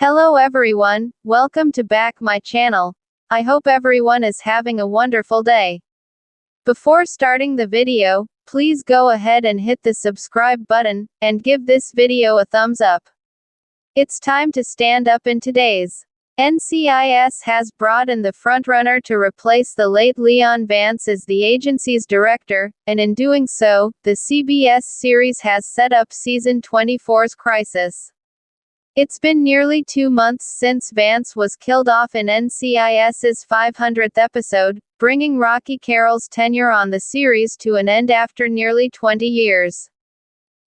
Hello everyone, welcome to back my channel. I hope everyone is having a wonderful day. Before starting the video, please go ahead and hit the subscribe button, and give this video a thumbs up. It's time to stand up in today's. NCIS has brought in the Frontrunner to replace the late Leon Vance as the agency's director, and in doing so, the CBS series has set up season 24's crisis. It's been nearly 2 months since Vance was killed off in NCIS's 500th episode, bringing Rocky Carroll's tenure on the series to an end after nearly 20 years.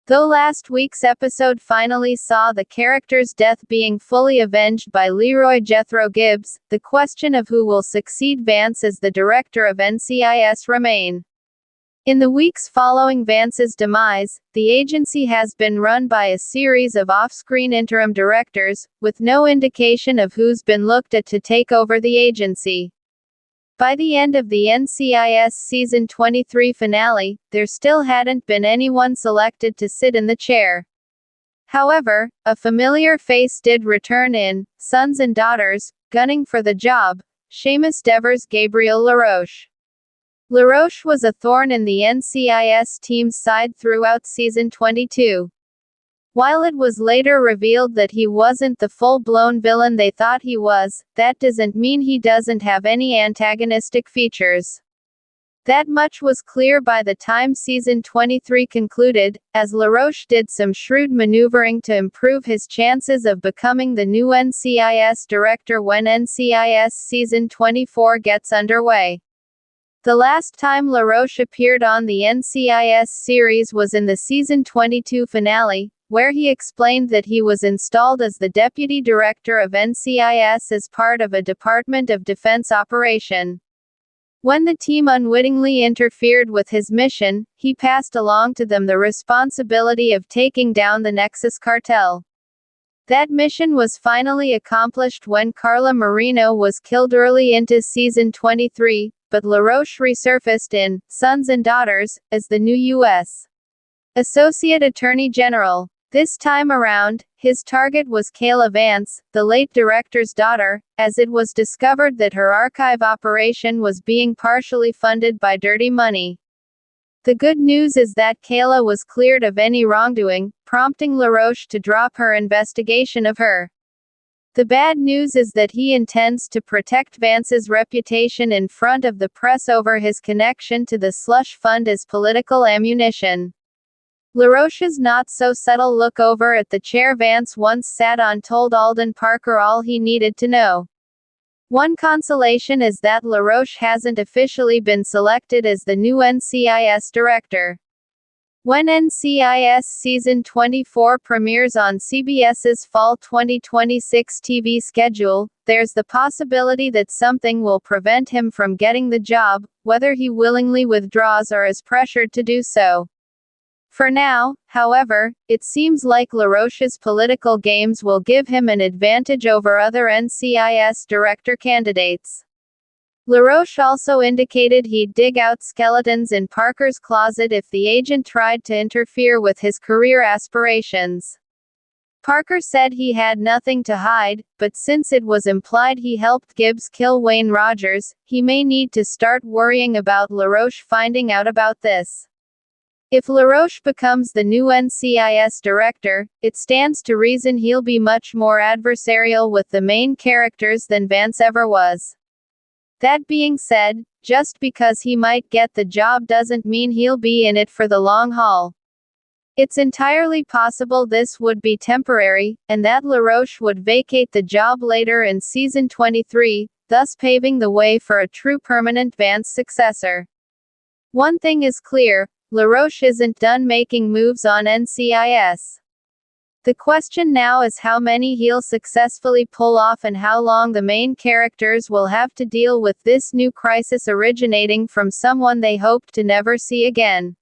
Though last week's episode finally saw the character's death being fully avenged by Leroy Jethro Gibbs, the question of who will succeed Vance as the director of NCIS remains. In the weeks following Vance's demise, the agency has been run by a series of off-screen interim directors, with no indication of who's been looked at to take over the agency. By the end of the NCIS Season 23 finale, there still hadn't been anyone selected to sit in the chair. However, a familiar face did return in Sons and Daughters, gunning for the job, Seamus Dever's Gabriel LaRoche. LaRoche was a thorn in the NCIS team's side throughout Season 22. While it was later revealed that he wasn't the full-blown villain they thought he was, that doesn't mean he doesn't have any antagonistic features. That much was clear by the time Season 23 concluded, as LaRoche did some shrewd maneuvering to improve his chances of becoming the new NCIS director when NCIS Season 24 gets underway. The last time LaRoche appeared on the NCIS series was in the Season 22 finale, where he explained that he was installed as the deputy director of NCIS as part of a Department of Defense operation. When the team unwittingly interfered with his mission, he passed along to them the responsibility of taking down the Nexus cartel. That mission was finally accomplished when Carla Marino was killed early into Season 23, but LaRoche resurfaced in Sons and Daughters as the new U.S. Associate Attorney General. This time around, his target was Kayla Vance, the late director's daughter, as it was discovered that her archive operation was being partially funded by dirty money. The good news is that Kayla was cleared of any wrongdoing, prompting LaRoche to drop her investigation of her. The bad news is that he intends to protect Vance's reputation in front of the press over his connection to the slush fund as political ammunition. LaRoche's not-so-subtle look over at the chair Vance once sat on told Alden Parker all he needed to know. One consolation is that LaRoche hasn't officially been selected as the new NCIS director. When NCIS Season 24 premieres on CBS's Fall 2026 TV schedule, there's the possibility that something will prevent him from getting the job, whether he willingly withdraws or is pressured to do so. For now, however, it seems like LaRoche's political games will give him an advantage over other NCIS director candidates. LaRoche also indicated he'd dig out skeletons in Parker's closet if the agent tried to interfere with his career aspirations. Parker said he had nothing to hide, but since it was implied he helped Gibbs kill Wayne Rogers, he may need to start worrying about LaRoche finding out about this. If LaRoche becomes the new NCIS director, it stands to reason he'll be much more adversarial with the main characters than Vance ever was. That being said, just because he might get the job doesn't mean he'll be in it for the long haul. It's entirely possible this would be temporary, and that LaRoche would vacate the job later in Season 23, thus paving the way for a true permanent Vance successor. One thing is clear, LaRoche isn't done making moves on NCIS. The question now is how many he'll successfully pull off and how long the main characters will have to deal with this new crisis originating from someone they hope to never see again.